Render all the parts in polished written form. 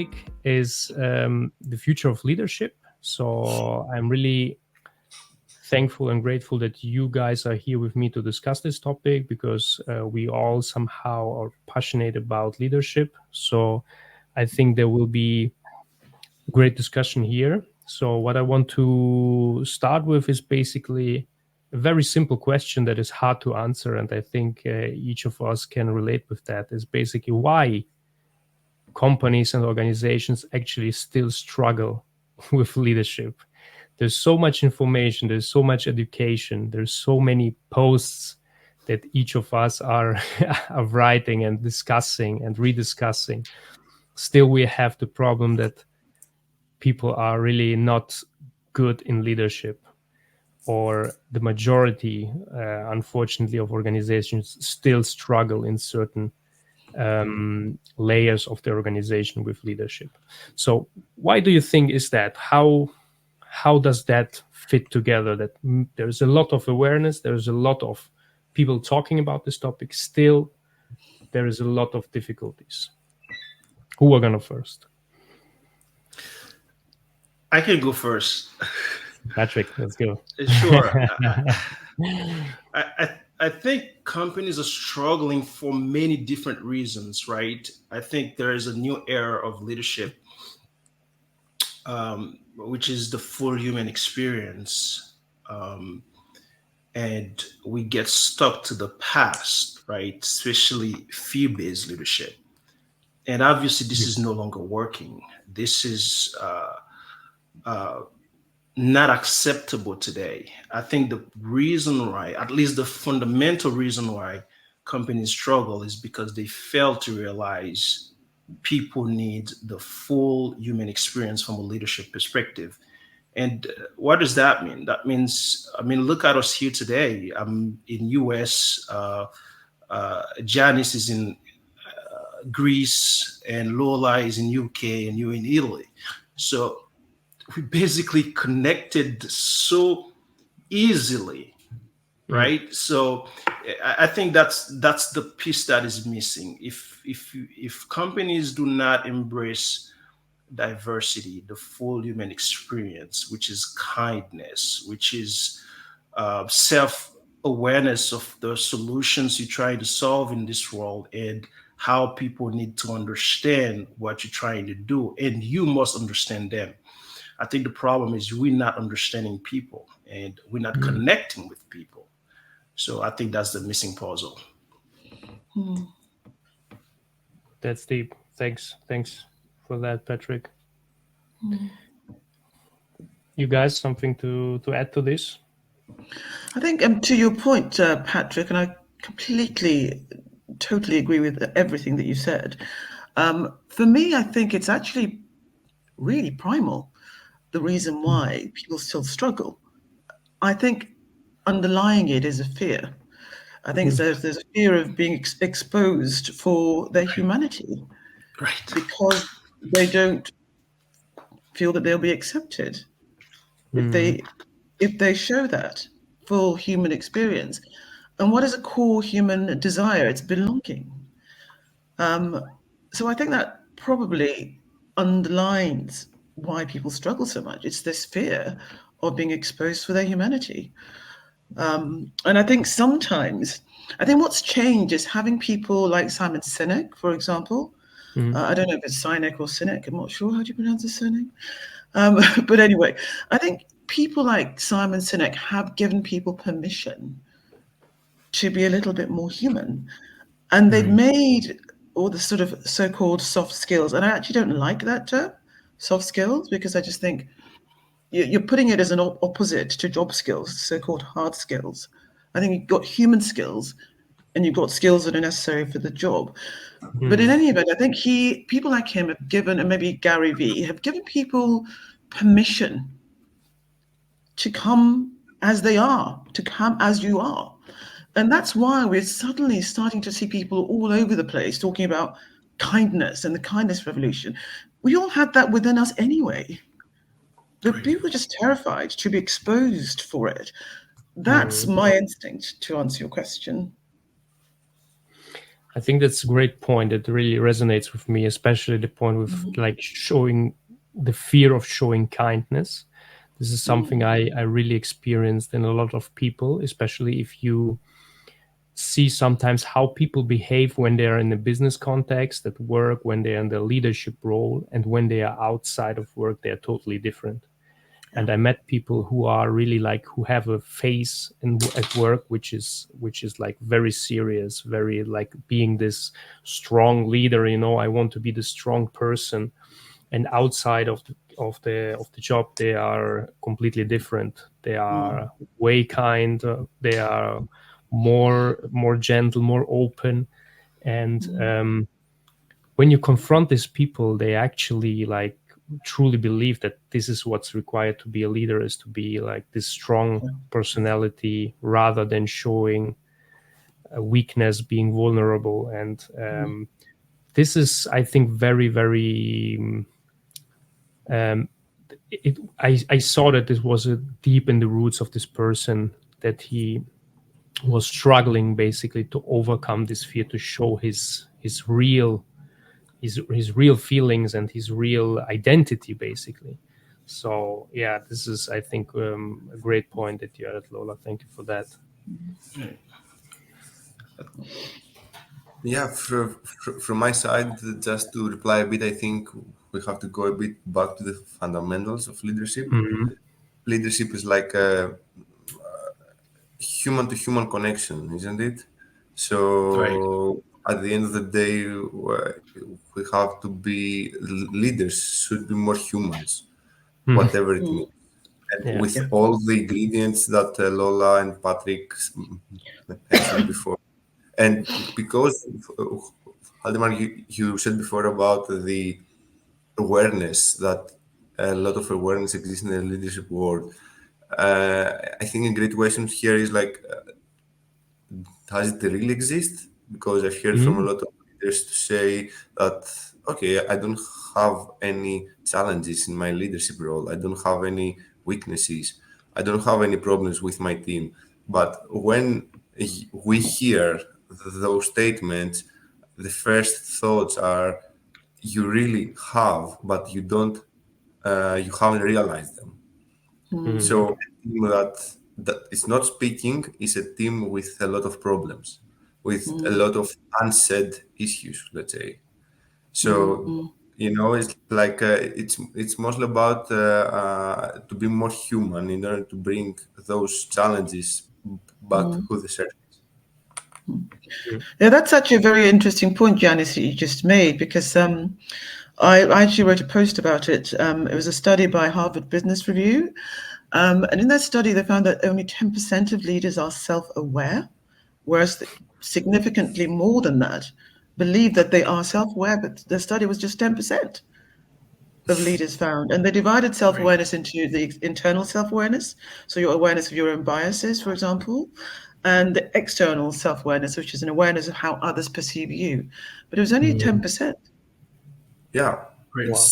topic is the future of leadership. So I'm really thankful and grateful that you guys are here with me to discuss this topic, because we all somehow are passionate about leadership. So I think there will be great discussion here. So what I want to start with is basically a very simple question that is hard to answer, and I think each of us can relate with that, is basically why companies and organizations actually still struggle with leadership. There's so much information, there's so much education, there's so many posts that each of us are writing and discussing and rediscussing. Still, we have the problem that people are really not good in leadership, or the majority, unfortunately, of organizations still struggle in certain layers of the organization with leadership. So why do you think is that? How does that fit together? That there's a lot of awareness, there's a lot of people talking about this topic, still there is a lot of difficulties. Who are gonna first? I can go first. Patrick, let's go. Sure. I think companies are struggling for many different reasons, right? I think there is a new era of leadership, which is the full human experience. And we get stuck to the past, right? Especially fear-based leadership. And obviously, this is no longer working. This is not acceptable today. I think the reason why, at least the fundamental reason why companies struggle, is because they fail to realize people need the full human experience from a leadership perspective. And what does that mean? That means, I mean, look at us here today. I'm in US. Giannis is in Greece, and Lola is in UK, and you're in Italy. So we basically connected so easily, right? So I think that's the piece that is missing. If companies do not embrace diversity, the full human experience, which is kindness, which is self awareness of the solutions you're trying to solve in this world, and how people need to understand what you're trying to do, and you must understand them. I think the problem is we're not understanding people, and we're not connecting with people. So I think that's the missing puzzle. That's deep. Thanks for that, Patrick. You guys, something to add to this? I think to your point, Patrick, and I totally agree with everything that you said. For me, I think it's actually really primal, the reason why people still struggle. I think underlying it is a fear. I think there's a fear of being exposed for their humanity, Right. because they don't feel that they'll be accepted if they show that full human experience. And what is a core human desire? It's belonging. So I think that probably underlines why people struggle so much. It's this fear of being exposed for their humanity. And I think sometimes, what's changed is having people like Simon Sinek, for example. I don't know if it's Sinek or Sinek. I'm not sure how do you pronounce his surname. But anyway, I think people like Simon Sinek have given people permission to be a little bit more human. And they've made all the sort of so-called soft skills. And I actually don't like that term, soft skills, because I just think you're putting it as an opposite to job skills, so-called hard skills. I think you've got human skills and you've got skills that are necessary for the job. But in any event, I think people like him have given, and maybe Gary Vee, have given people permission to come as they are, to come as you are. And that's why we're suddenly starting to see people all over the place talking about kindness and the kindness revolution. We all had that within us anyway. But people were just terrified to be exposed for it. That's my instinct, to answer your question. I think that's a great point. It really resonates with me, especially the point with like showing the fear of showing kindness. This is something I really experienced in a lot of people, especially if you see sometimes how people behave when they're in a business context at work, when they're in the leadership role, and when they are outside of work, they're totally different. And I met people who are really like, who have a face at work which is like very serious, very like being this strong leader, I want to be the strong person. And outside of the job, they are completely different. They are way kind, they are more gentle, more open. And when you confront these people, they actually like truly believe that this is what's required to be a leader, is to be like this strong personality rather than showing a weakness, being vulnerable. And this is, I think, very, very I saw that this was deep in the roots of this person, that he was struggling basically to overcome this fear, to show his real feelings and his real identity, basically. So yeah, this is, I think, a great point that you added, Lola. Thank you for that. Yeah, from my side, just to reply a bit, I think we have to go a bit back to the fundamentals of leadership. Mhm. Leadership is like a human to human connection, isn't it? Right. So at the end of the day, we have to be leaders, should be more humans, Mhm. whatever it means. And Yeah. with all the ingredients that Lola and Patrick mentioned before. And because, Haldemar, you said before about the awareness, that a lot of awareness exists in the leadership world. I think a great question here is like, does it really exist? Because I've heard from a Mhm. lot of leaders to say that, okay, I don't have any challenges in my leadership role. I don't have any weaknesses. I don't have any problems with my team. But when we hear those statements, the first thoughts are, you really have, but you haven't realized them. Mhm. So a team that is not speaking is a team with a lot of problems, with a lot of unsaid issues, let's say. So it's like it's mostly about to be more human in order to bring those challenges back to the surface. Yeah, that's actually a very interesting point, Giannis, that you just made, because I actually wrote a post about it. It was a study by Harvard Business Review. And in that study, they found that only 10% of leaders are self aware, whereas significantly more than that believe that they are self aware, but the study was just 10% of leaders found. And they divided self Right. awareness into the internal self awareness, so your awareness of your own biases, for example, and the external self awareness, which is an awareness of how others perceive you. But it was only Mhm. 10%. Yeah, Right. Wow.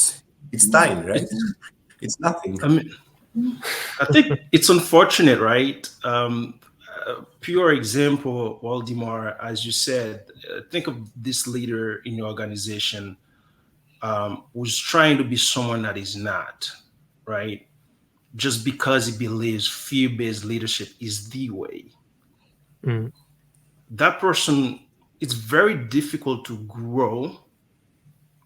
it's time, right? It's, It's nothing. I mean, I think it's unfortunate, right? Pure example, Waldemar, as you said, think of this leader in your organization who's trying to be someone that is not, right? Just because he believes fear based leadership is the way. Mhm. That person, it's very difficult to grow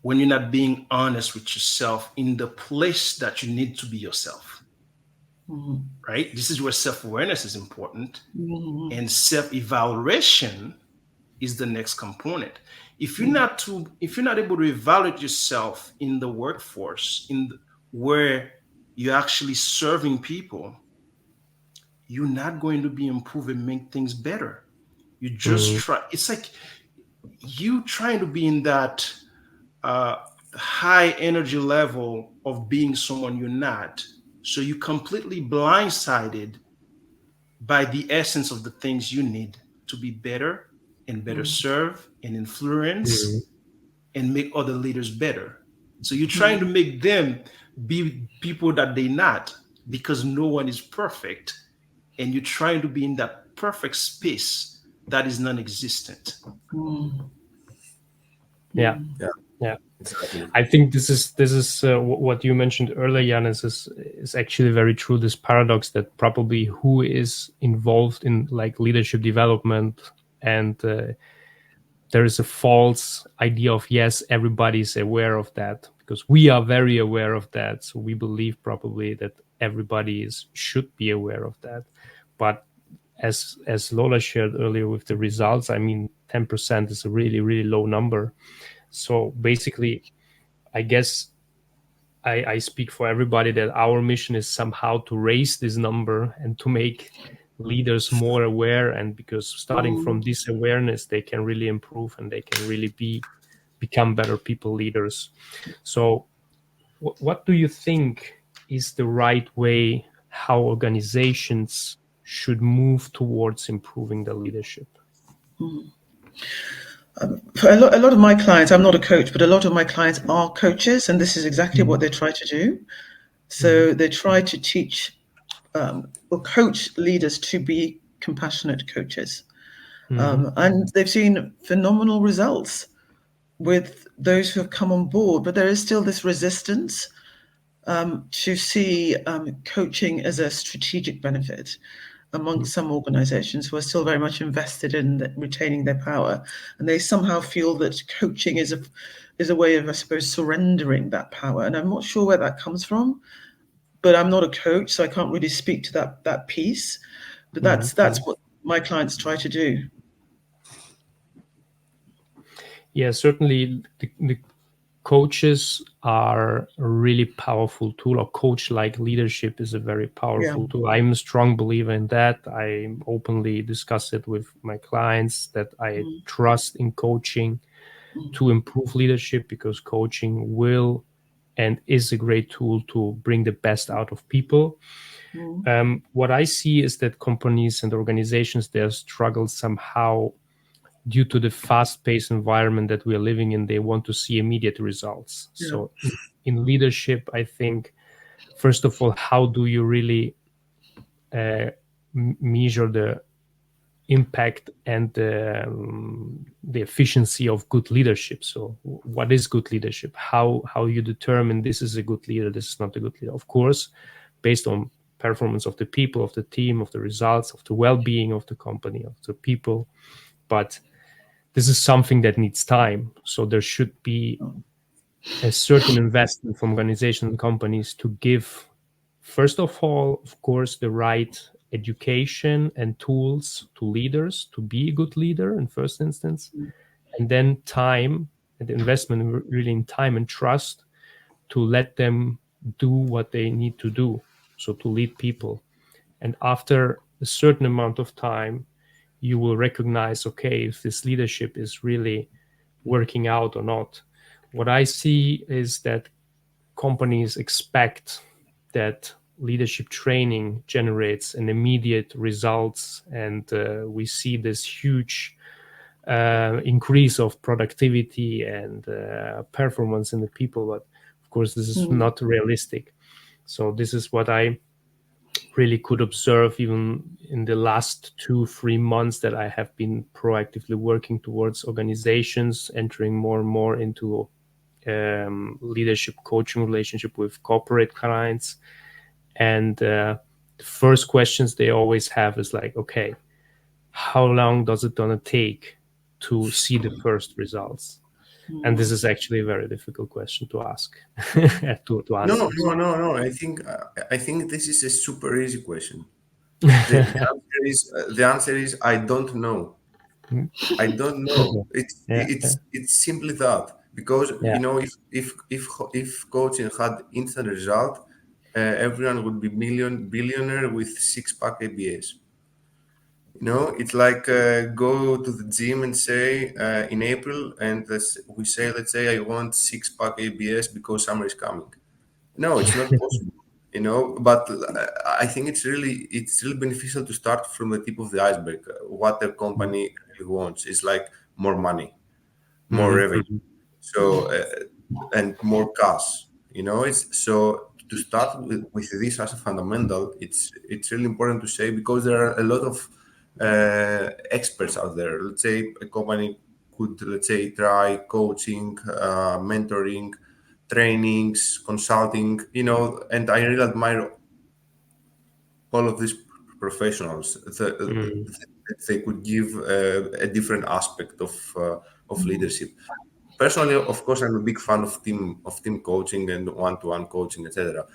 when you're not being honest with yourself in the place that you need to be yourself, right? This is where self awareness is important, and self evaluation is the next component. If you're not able to evaluate yourself in the workforce, where you're actually serving people, you're not going to be improved and make things better. You just Mhm. try. It's like you trying to be in that uh, high energy level of being someone you're not. So you completely blindsided by the essence of the things you need to be better and better serve and Mhm. influence and make other leaders better. So you're trying to make them be people that they're not, because no one is perfect. And you're trying to be in that perfect space that is non existent. Yeah. Yeah, Yeah. exactly. I think this is what you mentioned earlier, Giannis, is actually very true. This paradox that probably who is involved in like leadership development, and there is a false idea of yes, everybody's aware of that because we are very aware of that. So we believe probably that everybody should be aware of that, but as Lola shared earlier with the results, I mean, 10% is a really, really low number. So basically, I guess I speak for everybody that our mission is somehow to raise this number and to make leaders more aware. And because starting from this awareness, they can really improve and they can really become better people leaders. So what do you think is the right way how organizations should move towards improving the leadership? For a lot of my clients, I'm not a coach, but a lot of my clients are coaches, and this is exactly what they try to do. So they try to teach or coach leaders to be compassionate coaches. And they've seen phenomenal results with those who have come on board, but there is still this resistance to see coaching as a strategic benefit among some organizations who are still very much invested in retaining their power. And they somehow feel that coaching is a way of, I suppose, surrendering that power. And I'm not sure where that comes from, but I'm not a coach, so I can't really speak to that piece. But that's what my clients try to do. Yeah, certainly the coaches are a really powerful tool, or coach-like leadership is a very powerful tool. I'm a strong believer in that. I openly discuss it with my clients that I trust in coaching to improve leadership, because coaching will and is a great tool to bring the best out of people. What I see is that companies and organizations, they struggle somehow due to the fast-paced environment that we are living in. They want to see immediate results. Yeah. So in leadership, I think, first of all, how do you really measure the impact and the efficiency of good leadership? So what is good leadership? How you determine this is a good leader, this is not a good leader? Of course, based on performance of the people, of the team, of the results, of the well-being of the company, of the people. But this is something that needs time. So there should be a certain investment from organizations and companies to give, first of all, of course, the right education and tools to leaders to be a good leader in first instance, and then time and investment really in time and trust to let them do what they need to do, so to lead people. And after a certain amount of time, you will recognize, okay, if this leadership is really working out or not. What I see is that companies expect that leadership training generates an immediate results, and we see this huge increase of productivity and performance in the people. But of course, this is not realistic. So this is what I really could observe even in the last 2-3 months that I have been proactively working towards organizations entering more and more into leadership coaching relationship with corporate clients. And the first questions they always have is like, okay, how long does it gonna take to see the first results? And this is actually a very difficult question to ask to answer. No. I think this is a super easy question. The answer is I don't know. I don't know. It's simply that, because you know, if coaching had instant result, everyone would be billionaire with 6-pack ABS. You know, it's like go to the gym and say in April, and we say, let's say I want 6-pack ABS because summer is coming. No, it's not possible. You know, but I think it's really beneficial to start from the tip of the iceberg. What the company really wants is like more money, more revenue, so and more cash. You know, it's so to start with this as a fundamental. It's really important to say, because there are a lot of experts out there. Let's say a company could, let's say, try coaching, mentoring, trainings, consulting, and I really admire all of these professionals. They could give a different aspect of leadership. Personally, of course, I'm a big fan of team coaching and one-to-one coaching, etc.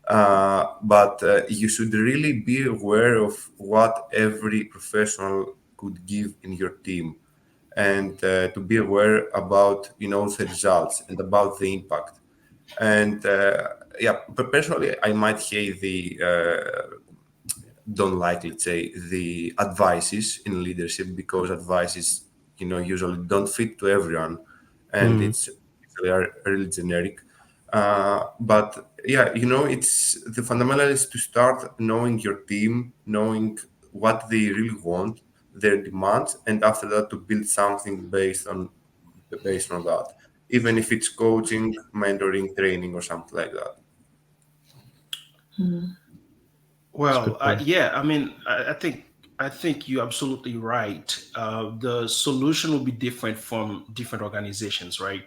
But you should really be aware of what every professional could give in your team, and to be aware about the results and about the impact. And yeah, but personally, I might hate the don't like, let's say, the advices in leadership, because advices usually don't fit to everyone, and they are really generic. But yeah, it's the fundamental is to start knowing your team, knowing what they really want, their demands, and after that to build something based on that, even if it's coaching, mentoring, training, or something like that. Well, Good point. yeah, I mean, I think you're absolutely right. The solution will be different from different organizations, right?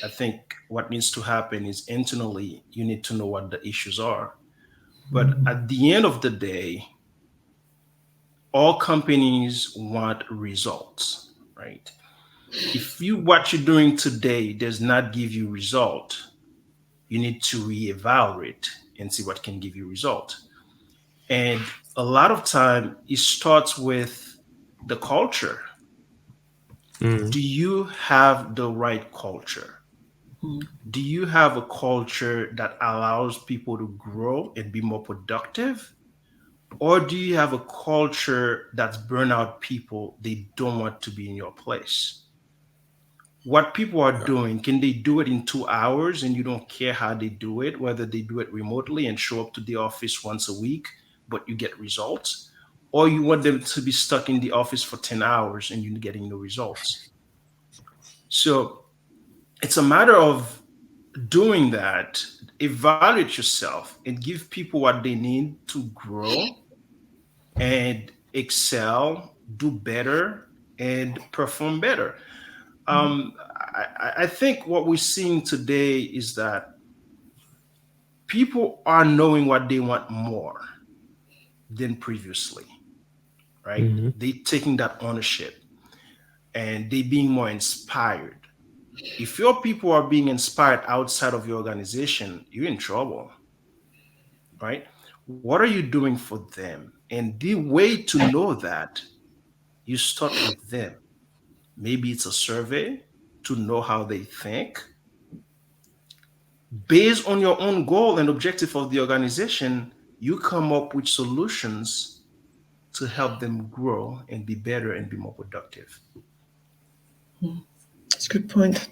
I think what needs to happen is internally, you need to know what the issues are. But at the end of the day, all companies want results, right? If what you're doing today does not give you result, you need to reevaluate and see what can give you result. And a lot of time it starts with the culture. Mm. Do you have the right culture? Do you have a culture that allows people to grow and be more productive? Or do you have a culture that's burn out people? They don't want to be in your place. What people are doing, can they do it in 2 hours and you don't care how they do it, whether they do it remotely and show up to the office once a week, but you get results? Or you want them to be stuck in the office for 10 hours and you're getting no results? So it's a matter of doing that, evaluate yourself and give people what they need to grow and excel, do better, and perform better. I think what we're seeing today is that people are knowing what they want more than previously, right? Mhm. They taking that ownership and they being more inspired. If your people are being inspired outside of your organization, you're in trouble, right? What are you doing for them? And the way to know that, you start with them. Maybe it's a survey to know how they think. Based on your own goal and objective of the organization, you come up with solutions to help them grow and be better and be more productive. That's a good point.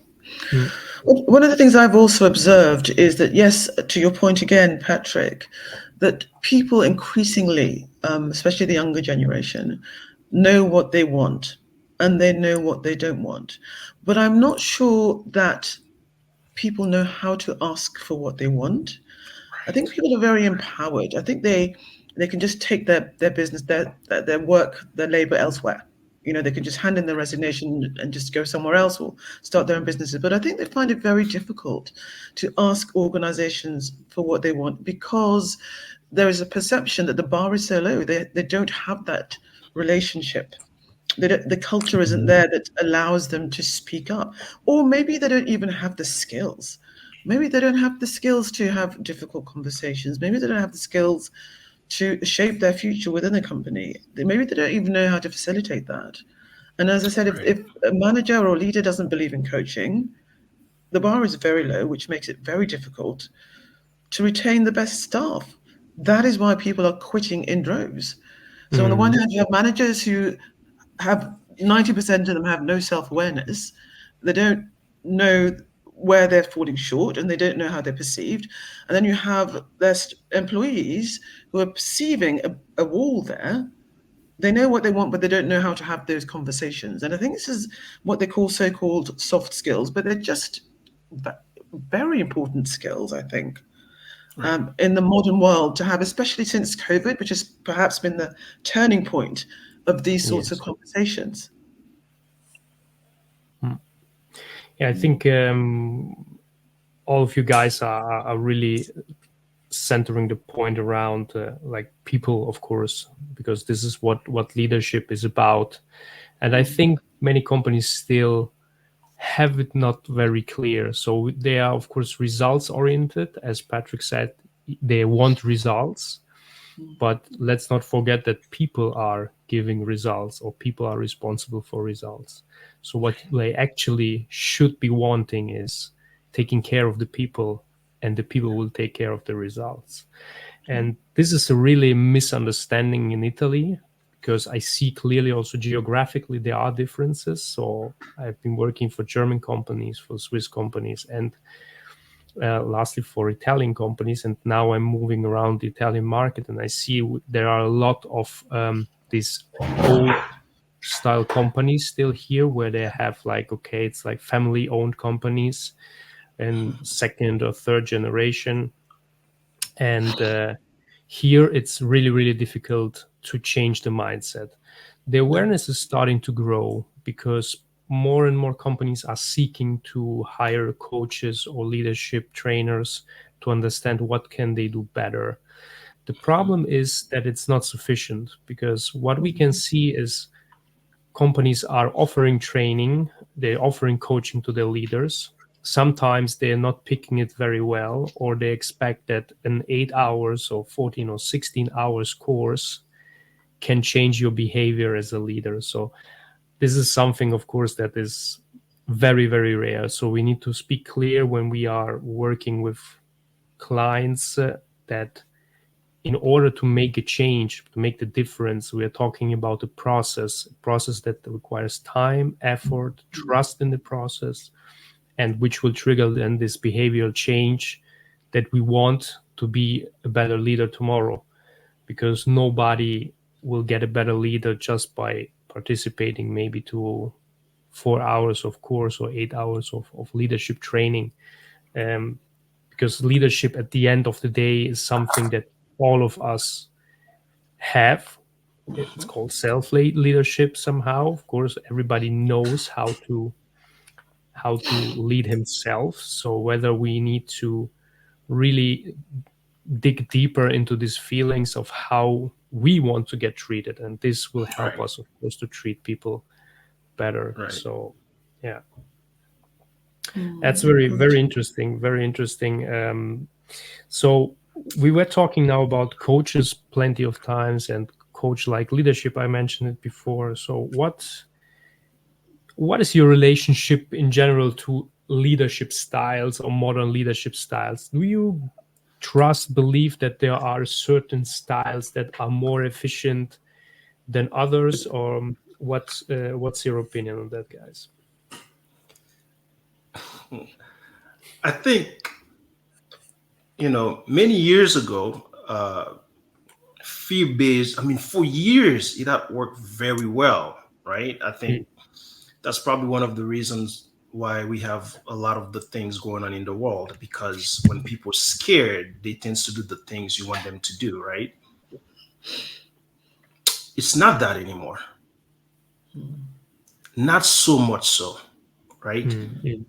Mm. One of the things I've also observed is that, yes, to your point again, Patrick, that people increasingly, especially the younger generation, know what they want and they know what they don't want. But I'm not sure that people know how to ask for what they want. I think people are very empowered. I think they can just take their business, their work, their labor elsewhere. They can just hand in their resignation and just go somewhere else or start their own businesses. But I think they find it very difficult to ask organizations for what they want, because there is a perception that the bar is so low. They don't have that relationship. The culture isn't there that allows them to speak up. Or maybe they don't even have the skills. Maybe they don't have the skills to have difficult conversations. Maybe they don't have the skills to shape their future within a company. Maybe they don't even know how to facilitate that. And as I said, Right. if a manager or a leader doesn't believe in coaching, the bar is very low, which makes it very difficult to retain the best staff. That is why people are quitting in droves. So on the one Mm. hand, you have managers who have 90% of them have no self-awareness. They don't know where they're falling short and they don't know how they're perceived. And then you have their employees who are perceiving a wall there. They know what they want, but they don't know how to have those conversations. And I think this is what they call so-called soft skills, but they're just very important skills, I think, Right. in the modern world to have, especially since COVID, which has perhaps been the turning point of these sorts of Yes. conversations. Yeah, I think all of you guys are really centering the point around like people, of course, because this is what leadership is about. And I think many companies still have it not very clear. So they are, of course, results oriented. As Patrick said, they want results. But let's not forget that people are giving results, or people are responsible for results. So what they actually should be wanting is taking care of the people, and the people will take care of the results. And this is a really misunderstanding in Italy, because I see clearly also geographically there are differences. So I've been working for German companies, for Swiss companies, and lastly for Italian companies. And now I'm moving around the Italian market, and I see there are a lot of these old style companies still here, where they have like, okay, it's like family owned companies and second or third generation. And here it's really, really difficult to change the mindset. The awareness is starting to grow, because more and more companies are seeking to hire coaches or leadership trainers to understand what can they do better. The problem is that it's not sufficient, because what we can see is companies are offering training, they're offering coaching to their leaders. Sometimes they're not picking it very well, or they expect that an 8 hours or 14 or 16 hours course can change your behavior as a leader. So this is something, of course, that is very, very rare. So we need to speak clear when we are working with clients that in order to make a change, to make the difference, we are talking about a process that requires time, effort, trust in the process, and which will trigger then this behavioral change that we want to be a better leader tomorrow. Because nobody will get a better leader just by participating maybe to 4 hours of course or 8 hours of leadership training. Because leadership at the end of the day is something that all of us have. It's called self-leadership somehow. Of course, everybody knows how to lead himself. So whether we need to really dig deeper into these feelings of how we want to get treated, and this will help us, of course, to treat people better. So yeah, that's very, very interesting, very interesting. So we were talking now about coaches plenty of times, and coach like leadership, I mentioned it before. So what is your relationship in general to leadership styles or modern leadership styles? Do you believe that there are certain styles that are more efficient than others, or what's your opinion on that, guys? I think, many years ago, fear-based, for years, it had worked very well, right? I think that's probably one of the reasons why we have a lot of the things going on in the world, because when people are scared, they tend to do the things you want them to do, right? It's not that anymore. Not so much so, right?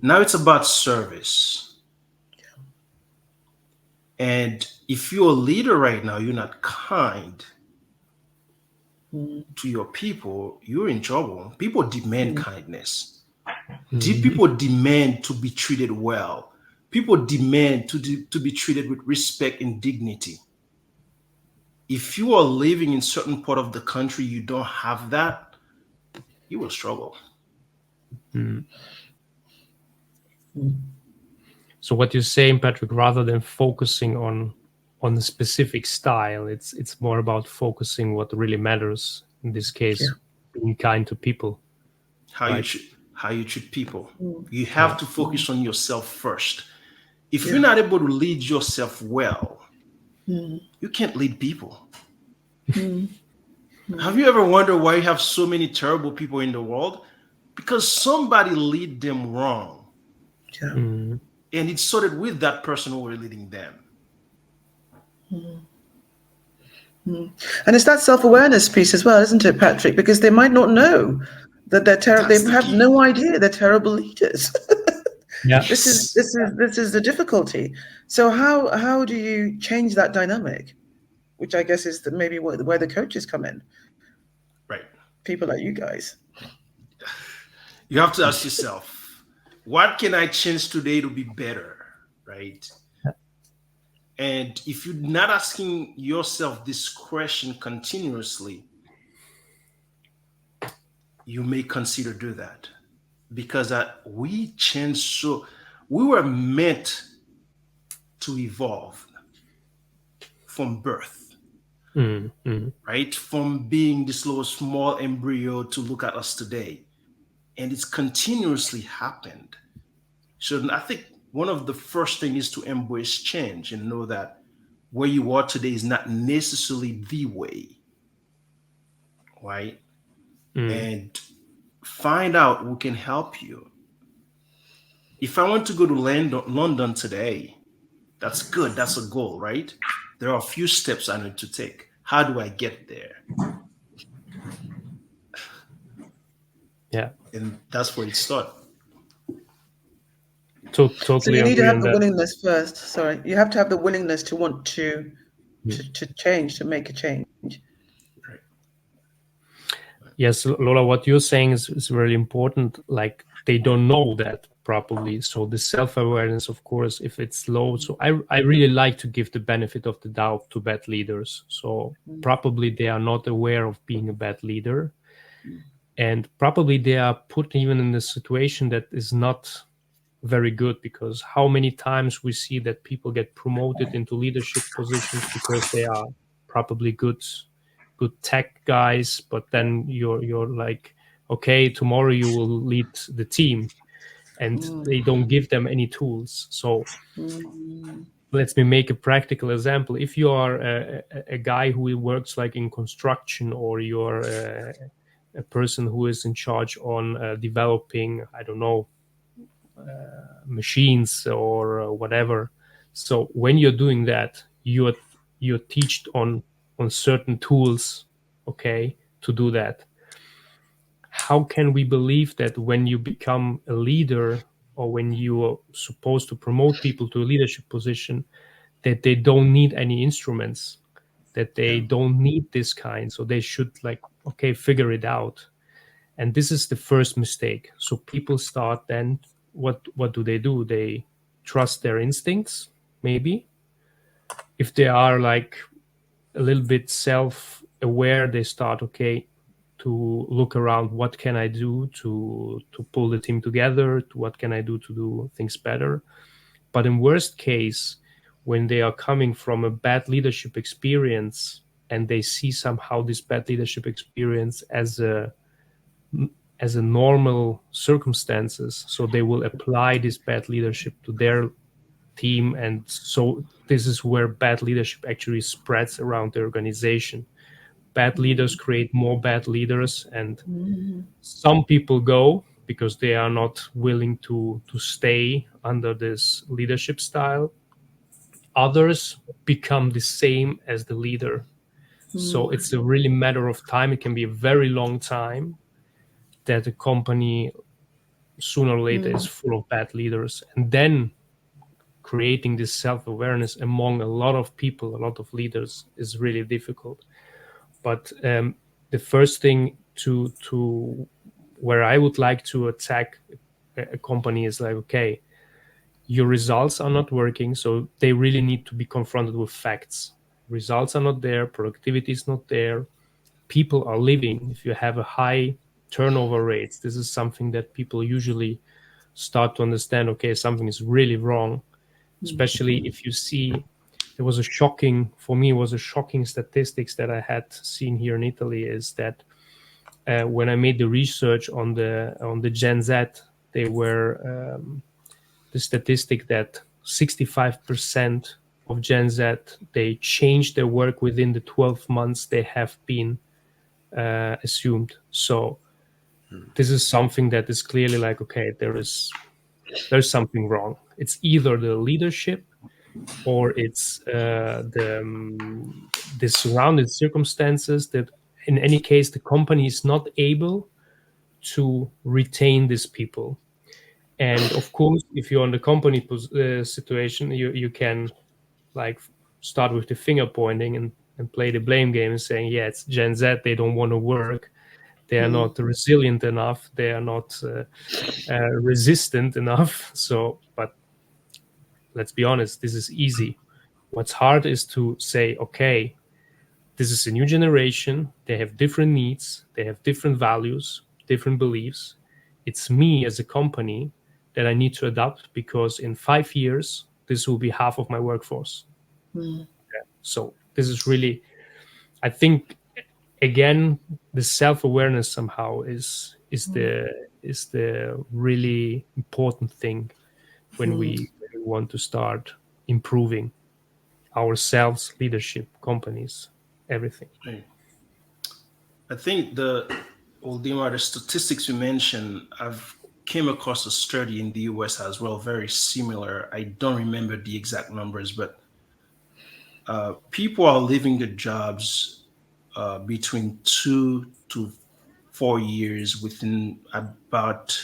Now it's about service. And if you're a leader right now, you're not kind to your people, you're in trouble. People demand kindness. People demand to be treated well. People demand to be treated with respect and dignity. If you are living in certain part of the country, you don't have that, you will struggle. So what you're saying, Patrick, rather than focusing on a specific style, it's more about focusing what really matters. In this case, being kind to people. How you treat people. You have to focus on yourself first. If you're not able to lead yourself well, you can't lead people. Have you ever wondered why you have so many terrible people in the world? Because somebody lead them wrong. And it started with that person who were leading them. And it's that self-awareness piece as well, isn't it, Patrick? Because they might not know that they're terrible. They have no idea they're terrible leaders. Yeah. This is the difficulty. So how do you change that dynamic? Which I guess is maybe where the coaches come in. Right. People like you guys. You have to ask yourself, what can I change today to be better? Right. And if you're not asking yourself this question continuously, you may consider do that, because we change. So we were meant to evolve from birth, right? From being this little small embryo to look at us today. And it's continuously happened. So I think one of the first things is to embrace change and know that where you are today is not necessarily the way, right? And find out who can help you. If I want to go to London today, that's good. That's a goal, right? There are a few steps I need to take. How do I get there? Yeah. And that's where it starts. Totally So you need to agree have on the that. willingness first. Sorry, you have to have the willingness to want to change, to make a change. Right. Yes, Lola, what you're saying is really important. Like, they don't know that properly. So the self-awareness, of course, if it's low. So I really like to give the benefit of the doubt to bad leaders. So probably they are not aware of being a bad leader. And probably they are put even in a situation that is not very good, because how many times we see that people get promoted into leadership positions because they are probably good tech guys, but then you're like, okay, tomorrow you will lead the team, and they don't give them any tools. So let me make a practical example. If you are a guy who works like in construction, or you're a person who is in charge on developing, I don't know, machines or whatever. So when you're doing that, you're teached on certain tools, okay, to do that. How can we believe that when you become a leader, or when you are supposed to promote people to a leadership position, that they don't need any instruments, that they don't need this kind, so they should, like, okay, figure it out? And this is the first mistake. So people start then, what do? They trust their instincts, maybe. If they are like a little bit self-aware, they start, okay, to look around, what can I do to pull the team together, to what can I do to do things better. But in worst case, when they are coming from a bad leadership experience, and they see somehow this bad leadership experience as a normal circumstances, so they will apply this bad leadership to their team. And so this is where bad leadership actually spreads around the organization. Bad leaders create more bad leaders, and some people go because they are not willing to stay under this leadership style. Others become the same as the leader. So it's a really matter of time. It can be a very long time that a company sooner or later is full of bad leaders. And then creating this self-awareness among a lot of people, a lot of leaders, is really difficult. But the first thing to where I would like to attack a company is like, okay, your results are not working, so they really need to be confronted with facts. Results are not there, productivity is not there, people are leaving. If you have a high turnover rates, this is something that people usually start to understand, okay, something is really wrong. Especially if you see, it was a shocking statistics that I had seen here in Italy, is that when I made the research on the Gen Z, they were the statistic that 65% of Gen Z, they changed their work within the 12 months they have been assumed. So this is something that is clearly like, okay, there's something wrong. It's either the leadership, or it's the surrounding circumstances, that in any case the company is not able to retain these people. And of course, if you're on the company situation, you can like start with the finger pointing and play the blame game and saying, yeah, it's Gen Z, they don't want to work, they are not resilient enough, they are not resistant enough. So, but let's be honest, this is easy. What's hard is to say, okay, this is a new generation, they have different needs, they have different values, different beliefs. It's me as a company that I need to adapt, because in 5 years this will be half of my workforce. So this is really, I think, again, the self-awareness somehow is the really important thing when we want to start improving ourselves, leadership, companies, everything. Right. I think the statistics you mentioned, I've came across a study in the US as well, very similar. I don't remember the exact numbers, but people are leaving their jobs between 2 to 4 years within about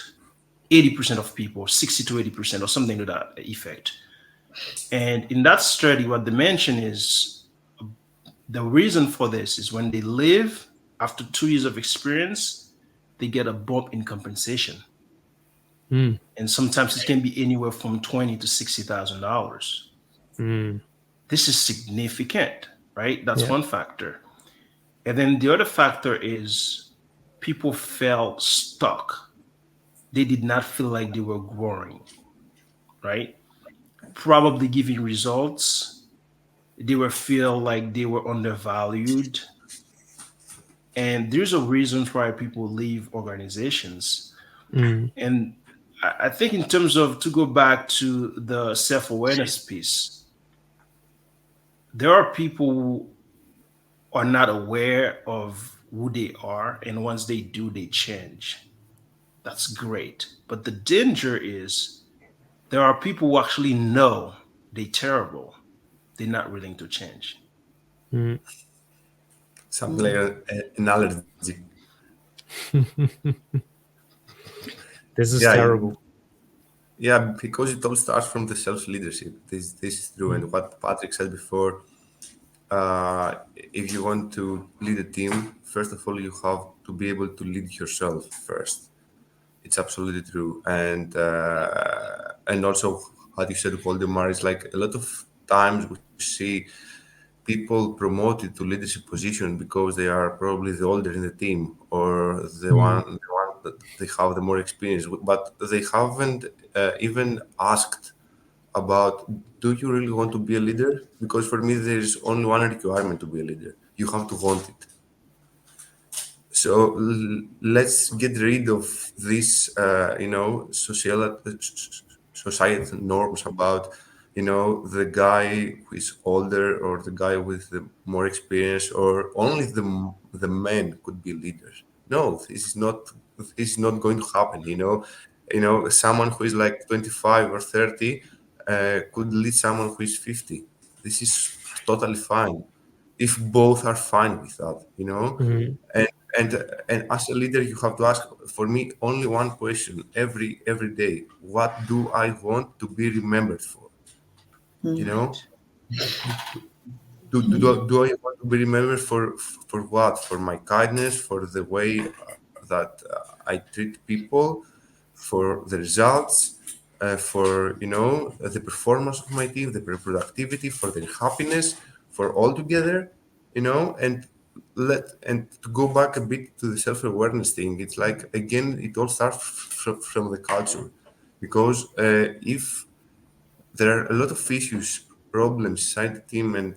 80% of people, 60 to 80%, or something to that effect. And in that study, what they mention is the reason for this is when they leave after 2 years of experience, they get a bump in compensation. Mm, And sometimes it can be anywhere from $20,000 to $60,000. mm, This is significant, right? That's yeah. one factor. And then the other factor is people felt stuck. They did not feel like they were growing, right? Probably giving results. They were feel like they were undervalued. And there's a reason why people leave organizations. Mm, And I think in terms of to go back to the self-awareness piece, there are people who are not aware of who they are, and once they do, they change. That's great. But the danger is there are people who actually know they're terrible. They're not willing to change. mm. Something like an allergy. This is Yeah, terrible. yeah, because it all starts from the self leadership. This is true, and what Patrick said before. If you want to lead a team, first of all, you have to be able to lead yourself first. It's absolutely true, and also what you said, Waldemar, is like a lot of times we see people promoted to leadership position because they are probably the older in the team or Mm, the one that they have the more experience, but they haven't even asked about, do you really want to be a leader? Because for me, there is only one requirement to be a leader: you have to want it. So let's get rid of this, societal norms about, the guy who is older or the guy with the more experience, or only the men could be leaders. No, this is not going to happen. Someone who is like 25 or 30 could lead someone who is 50. This is totally fine if both are fine with that, mm, and and and as a leader, you have to ask, for me, only one question every day: what do I want to be remembered for? You know, Right. do I want to be remembered for what? For my kindness, for the way that I treat people, for the results, for the performance of my team, the productivity, for their happiness, for all together, and to go back a bit to the self-awareness thing. It's like, again, it all starts from the culture, because if there are a lot of issues, problems inside the team, and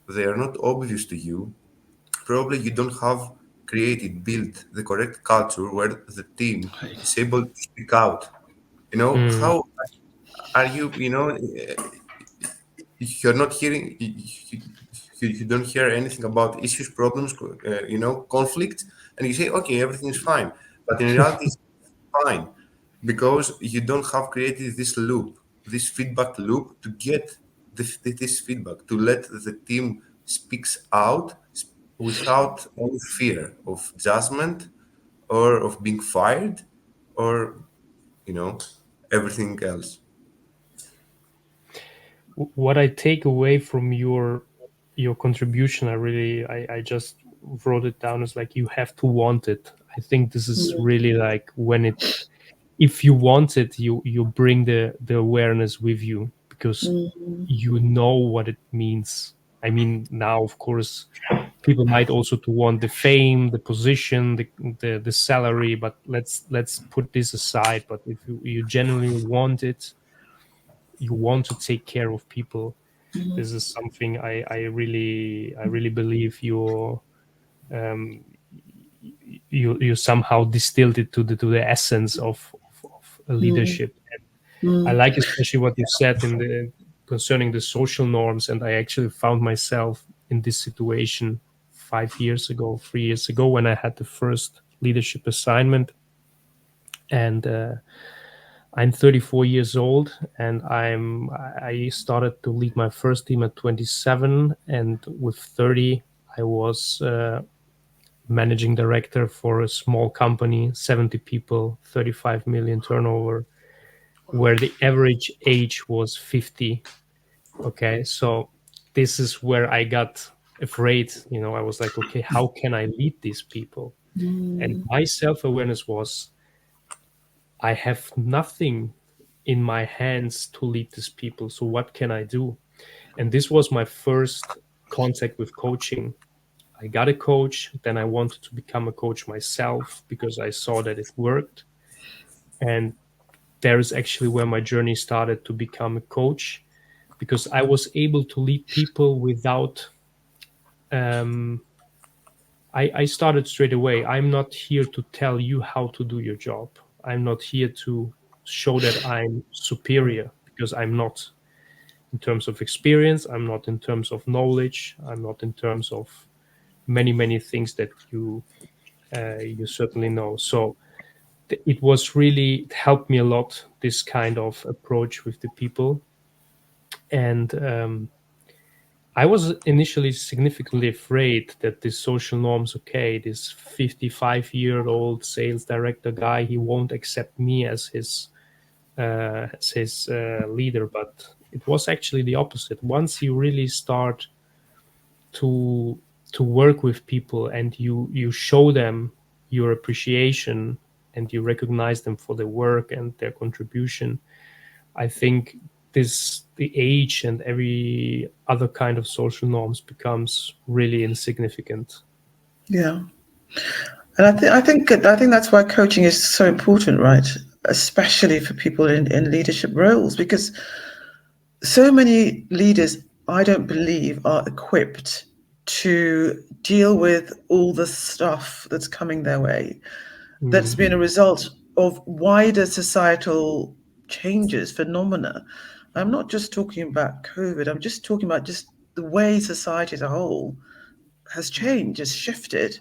they are not obvious to you. Probably you don't have created, built the correct culture where the team Right. is able to speak out. mm, How are you? You're not hearing. You don't hear anything about issues, problems, conflict, and you say, okay, everything is fine. But in reality, it's fine because you don't have created this loop, this feedback loop to get this feedback, to let the team speaks out without any fear of judgment or of being fired, or you know everything else. What I take away from your contribution, I just wrote it down as like, you have to want it. I think this is really like, if you want it, you bring the awareness with you, because you know what it means. I mean, now of course people might also to want the fame, the position, the salary, but let's put this aside. But if you genuinely want it, you want to take care of people. This is something I really believe um, you somehow distilled it to the essence of a leadership. And I like especially what you said concerning the social norms. And I actually found myself in this situation 3 years ago, when I had the first leadership assignment. And I'm 34 years old, and I started to lead my first team at 27, and with 30, I was managing director for a small company, 70 people, 35 million turnover, where the average age was 50. Okay, so this is where I got afraid. I was like, okay, how can I lead these people? And my self-awareness was, I have nothing in my hands to lead these people. So what can I do? And this was my first contact with coaching. I got a coach, then I wanted to become a coach myself because I saw that it worked. And there is actually where my journey started to become a coach, because I was able to lead people without I started straight away. I'm not here to tell you how to do your job. I'm not here to show that I'm superior, because I'm not, in terms of experience. I'm not in terms of knowledge. I'm not in terms of many, many things that you certainly know. So it was really, it helped me a lot, this kind of approach with the people. And I was initially significantly afraid that this social norms, okay, this 55-year-old sales director guy, he won't accept me as his leader. But it was actually the opposite. Once you really start to work with people, and you show them your appreciation, and you recognize them for their work and their contribution, I think the age and every other kind of social norms becomes really insignificant. Yeah. And I think that's why coaching is so important, right? Especially for people in leadership roles, because so many leaders, I don't believe, are equipped to deal with all the stuff that's coming their way. That's been a result of wider societal changes, phenomena. I'm not just talking about COVID. I'm just talking about just the way society as a whole has changed, has shifted.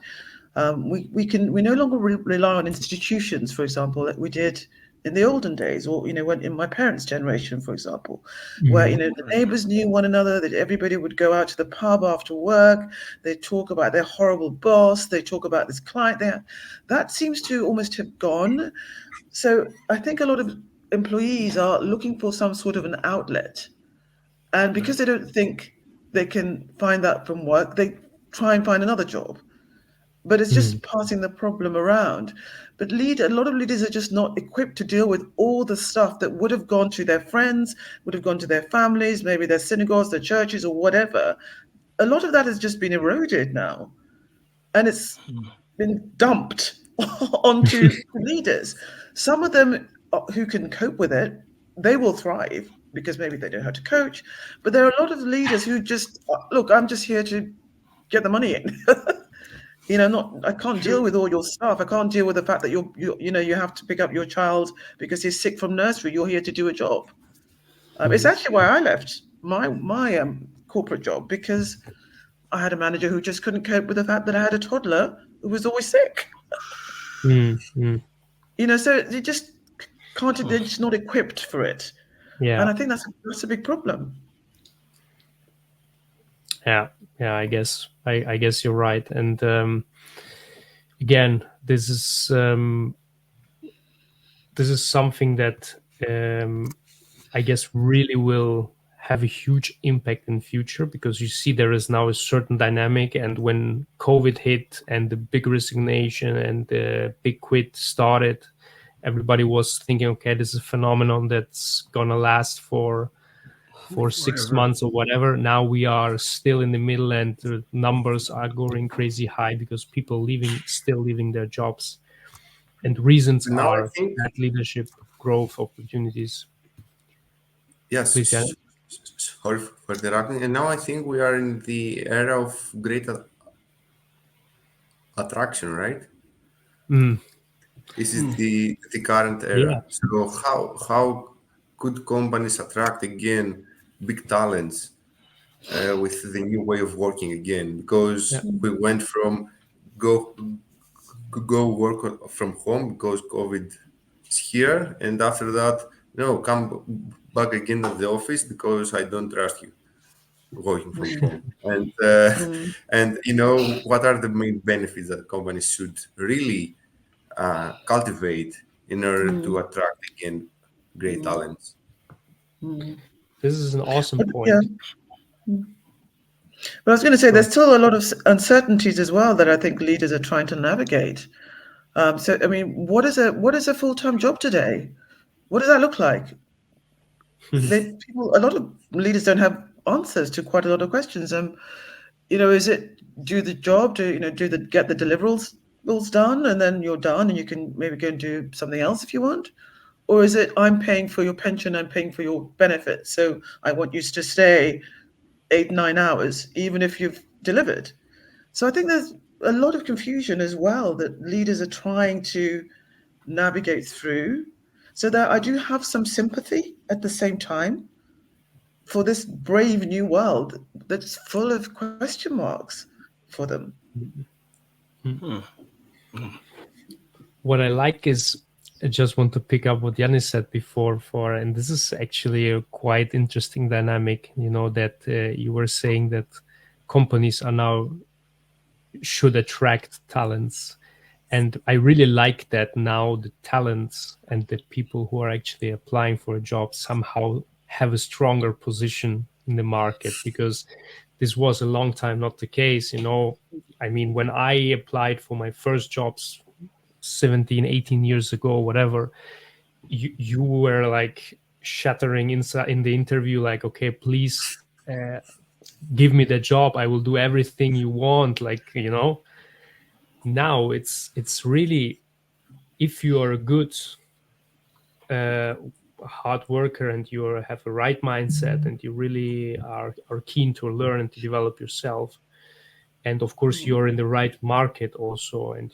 We no longer rely on institutions, for example, that we did in the olden days, or when in my parents' generation, for example, where the neighbors knew one another, that everybody would go out to the pub after work. They talk about their horrible boss. They talk about this client. That seems to almost have gone. So I think a lot of employees are looking for some sort of an outlet, and because they don't think they can find that from work, they try and find another job. But it's just passing the problem around. But a lot of leaders are just not equipped to deal with all the stuff that would have gone to their friends, would have gone to their families, maybe their synagogues, their churches, or whatever. A lot of that has just been eroded now, and it's been dumped onto leaders. Some of them who can cope with it, they will thrive because maybe they know how to coach. But there are a lot of leaders who just look, I'm just here to get the money in. I can't deal with all your stuff. I can't deal with the fact that you have to pick up your child because he's sick from nursery. You're here to do a job. It's actually why I left my corporate job, because I had a manager who just couldn't cope with the fact that I had a toddler who was always sick. So you just can't. They're just not equipped for it. Yeah. And I think that's a big problem. Yeah. I guess you're right. And again, this is something that I guess, really will have a huge impact in future, because you see there is now a certain dynamic. And when COVID hit and the big resignation and the big quit started, everybody was thinking, okay, this is a phenomenon that's gonna last for 6 Forever. months or whatever. Now we are still in the middle, and the numbers are going crazy high because people still leaving their jobs, and reasons Now I are think, bad leadership, growth opportunities. yes, Please, Jan. sorry for interrupting. And now I think we are in the era of great attraction, right? Mm, This is the current yeah. era. So how could companies attract again big talents with the new way of working again? Yeah. Because we went from go go work from home because COVID is here, and after that, no, come back again at the office because I don't trust you working from home. And what are the main benefits that companies should really cultivate in order to attract again great talents? This is an awesome But, yeah. point. But I was going to say Go there's ahead. still a lot of uncertainties as well that I think leaders are trying to navigate. So, I mean, what is a full-time job today? What does that look like? A lot of leaders don't have answers to quite a lot of questions. Is it do the job, get the deliverables done, and then you're done, and you can maybe go and do something else if you want, or is it I'm paying for your pension, I'm paying for your benefits, so I want you to stay 8-9 hours even if you've delivered. So I think there's a lot of confusion as well that leaders are trying to navigate through. So that I do have some sympathy at the same time for this brave new world that's full of question marks for them. What I like is, I just want to pick up what Giannis said before, and this is actually a quite interesting dynamic, that you were saying that companies are now should attract talents. And I really like that now the talents and the people who are actually applying for a job somehow have a stronger position in the market, because this was a long time not the case. I mean, when I applied for my first jobs 17, 18 years ago, whatever, you were like shattering inside in the interview, like, okay, please give me the job. I will do everything you want. Like, now it's really, if you are a good hard worker and you have a right mindset and you really are keen to learn and to develop yourself, and of course you're in the right market also, and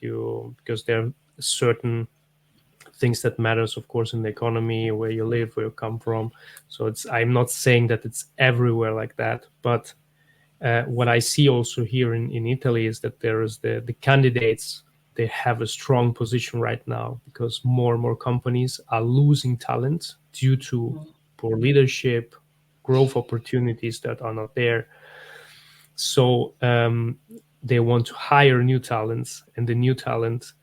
because there are certain things that matters, of course, in the economy, where you live, where you come from. So I'm not saying that it's everywhere like that, but what I see also here in Italy is that there is the candidates, they have a strong position right now, because more and more companies are losing talent due to poor leadership, growth opportunities that are not there. So they want to hire new talents, and the new talent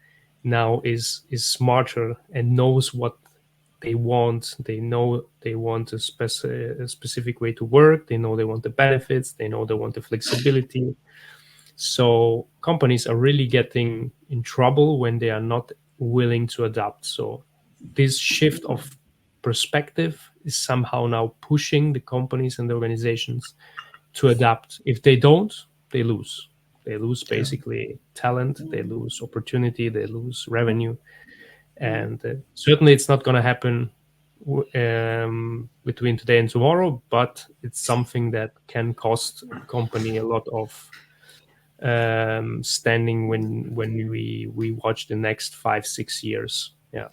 now is smarter and knows what they want. They know they want a specific way to work. They know they want the benefits. They know they want the flexibility. So companies are really getting in trouble when they are not willing to adapt. So this shift of perspective is somehow now pushing the companies and the organizations to adapt. If they don't, they lose. They lose basically talent. They lose opportunity. They lose revenue. And certainly it's not going to happen between today and tomorrow, but it's something that can cost a company a lot of standing when we watch the next 5-6 years. Yeah.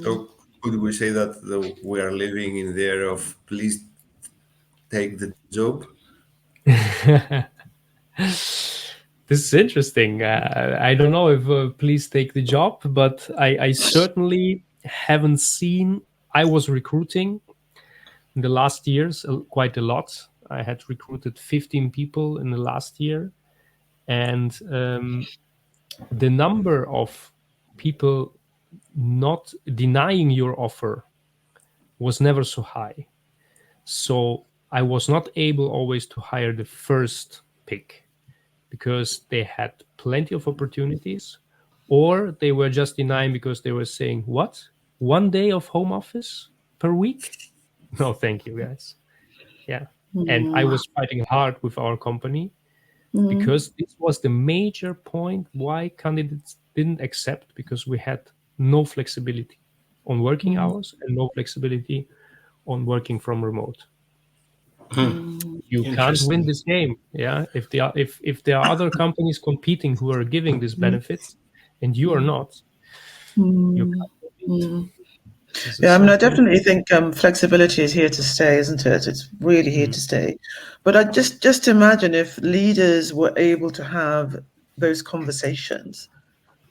So could we say that we are living in the era of please take the job? This is interesting. I don't know if please take the job, but I certainly haven't seen. I was recruiting in the last years quite a lot. I had recruited 15 people in the last year, and the number of people not denying your offer was never so high. So I was not able always to hire the first pick because they had plenty of opportunities, or they were just denying because they were saying, what? 1 day of home office per week? No, thank you, guys. Yeah. And I was fighting hard with our company because this was the major point why candidates didn't accept, because we had no flexibility on working hours and no flexibility on working from remote. You can't win Interesting. this game. Yeah. If there are other companies competing who are giving these benefits and you are not, you can't compete. This is Yeah, I mean, I something. definitely think flexibility is here to stay, isn't it? It's really here to stay. But I just imagine if leaders were able to have those conversations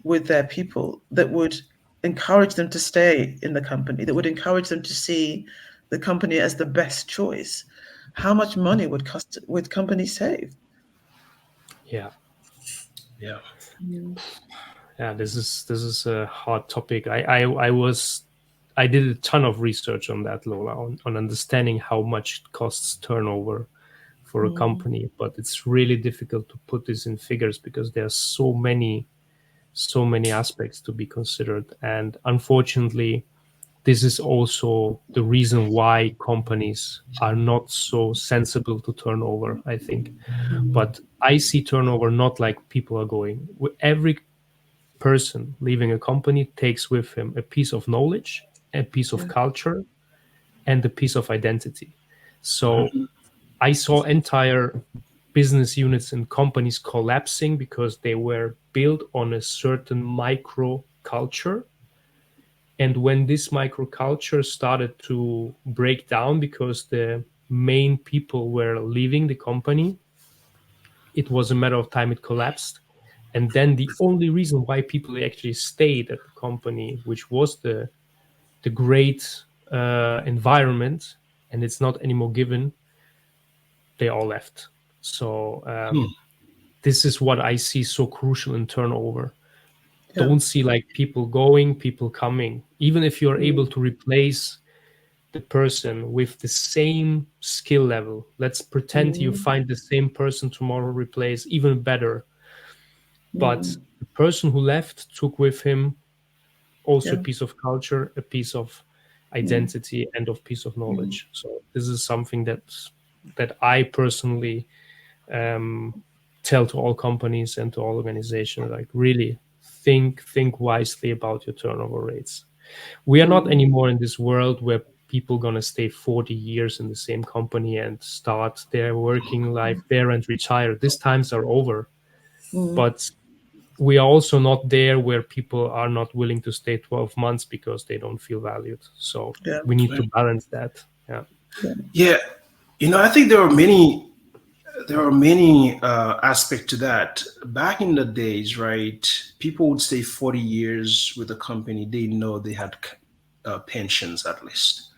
with their people that would encourage them to stay in the company, that would encourage them to see the company as the best choice. How much money would companies save? Yeah. Yeah. Yeah, this is a hard topic. I did a ton of research on that, Lola, on understanding how much it costs turnover for a company, but it's really difficult to put this in figures because there are so many aspects to be considered. And unfortunately, this is also the reason why companies are not so sensible to turnover, I think. But I see turnover not like people are going. Every person leaving a company takes with him a piece of knowledge, a piece of culture, and a piece of identity. So I saw entire business units and companies collapsing because they were built on a certain micro culture. And when this micro culture started to break down because the main people were leaving the company, it was a matter of time it collapsed. And then the only reason why people actually stayed at the company, which was the great environment, and it's not anymore given, they all left. So this is what I see so crucial in turnover. Yeah. Don't see like people going, people coming. Even if you're able to replace the person with the same skill level, let's pretend you find the same person tomorrow, replace even better. But the person who left took with him also a Yeah. piece of culture, a piece of identity, and a piece of knowledge. So this is something that I personally tell to all companies and to all organizations, like really think wisely about your turnover rates. We are not anymore in this world where people gonna stay 40 years in the same company and start their working life there and retire. These times are over. But we are also not there where people are not willing to stay 12 months because they don't feel valued. So Yeah. we need to balance that. Yeah. Yeah. I think there are many aspects to that. Back in the days, right? People would stay 40 years with a company. They know they had pensions at least.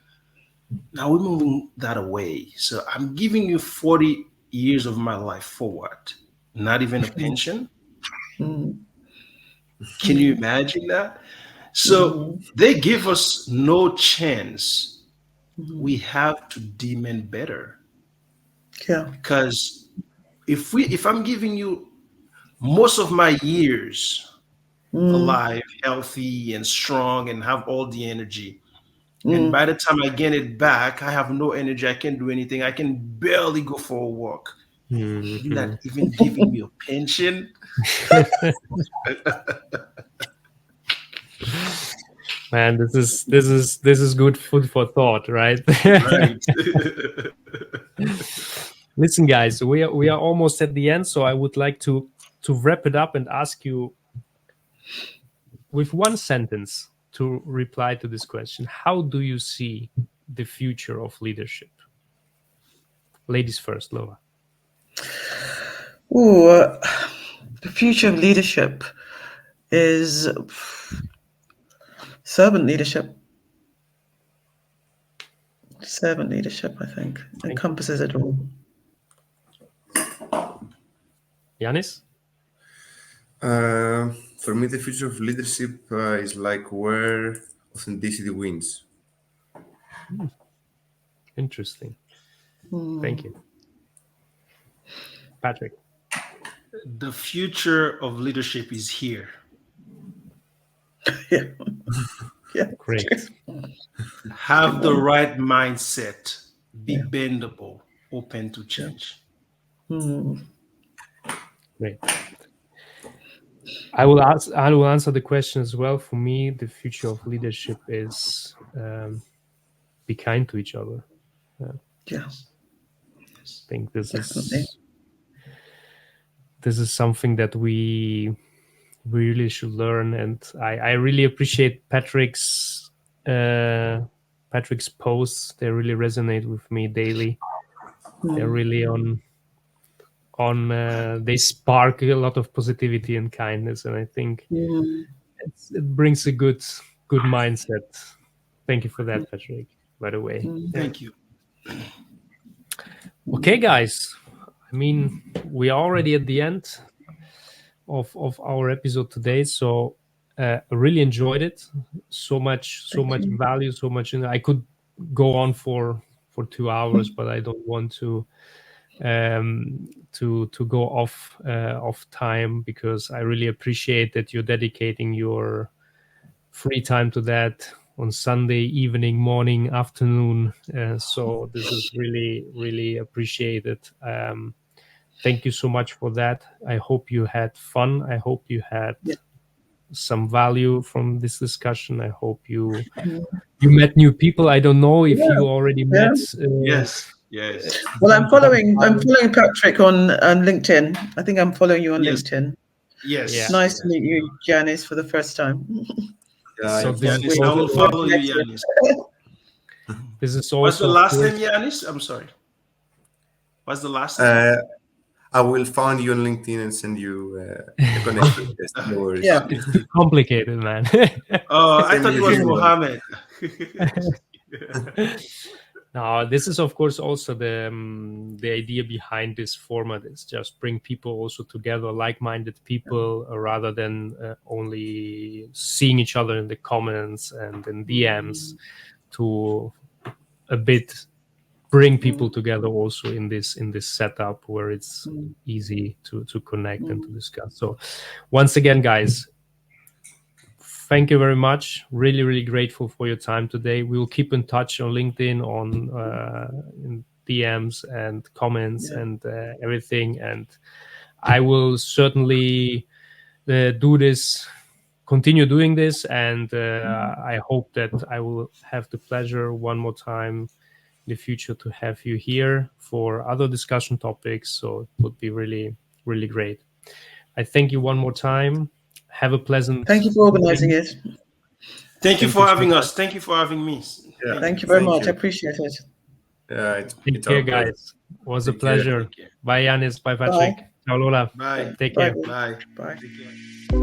Now we're moving that away. So I'm giving you 40 years of my life for what? Not even a pension? Can you imagine that? So they give us no chance. We have to demand better, Yeah. because if I'm giving you most of my years alive, healthy and strong and have all the energy, and by the time I get it back, I have no energy, I can't do anything, I can barely go for a walk. You're not Mhm. even giving me a pension. Man, this is good food for thought, right? Right. Listen, guys, we are almost at the end, so I would like to wrap it up and ask you with one sentence to reply to this question. How do you see the future of leadership? Ladies first, Lola. Ooh, the future of leadership is servant leadership. Servant leadership, I think, encompasses it all. Giannis? For me, the future of leadership is like where authenticity wins. Interesting. Thank you. Patrick. The future of leadership is here. Yeah. Yeah. Great. Have the right mindset. Be bendable, open to change. Great. I will answer the question as well. For me, the future of leadership is be kind to each other. Yeah. I think this Definitely. is something that we really should learn, and I really appreciate Patrick's posts. They really resonate with me daily. They're really they spark a lot of positivity and kindness, and I think it brings a good mindset. Thank you for that, Patrick, by the way. Thank you. Okay, guys, I mean, we are already at the end of our episode today, so I really enjoyed it. So much value, so much. I could go on for 2 hours, but I don't want to go off time, because I really appreciate that you're dedicating your free time to that on Sunday evening, morning, afternoon. So this is really, really appreciated. Thank you so much for that. I hope you had fun. I hope you had some value from this discussion. I hope you met new people. I don't know if you already met. Yes. Well, I'm following Patrick on LinkedIn. I think I'm following you on Yes. LinkedIn. Yes. Yeah. Nice to meet you, Giannis, for the first time. So this Giannis, is I will also, follow you, Giannis. this is also What's the last of name, course- Giannis? I'm sorry. What's the last name? I will find you on LinkedIn and send you a connection request. No worries. Yeah. It's too complicated, man. Oh, I Send thought me it was the email. Mohammed. No, this is of course also the idea behind this format is just bring people also together, like-minded people, rather than only seeing each other in the comments and in DMs, to a bit bring people together also in this setup where it's easy to connect and to discuss. So once again, guys, thank you very much. Really, really grateful for your time today. We will keep in touch on LinkedIn, on in DMs and comments and everything. And I will certainly continue doing this. And I hope that I will have the pleasure one more time in the future to have you here for other discussion topics. So it would be really, really great. I thank you one more time. Have a pleasant. Thank you for organizing it. Thank you Thank for you so having much. us. Thank you for having me. Yeah. Thank you very Thank much. you. I appreciate it. Yeah, Take it's care, our pleasure. guys. It was a Take care. pleasure. Take care. Bye, Giannis. Bye, Patrick. Ciao, Lola. Bye. Take Bye. care. Bye. Bye. Take care.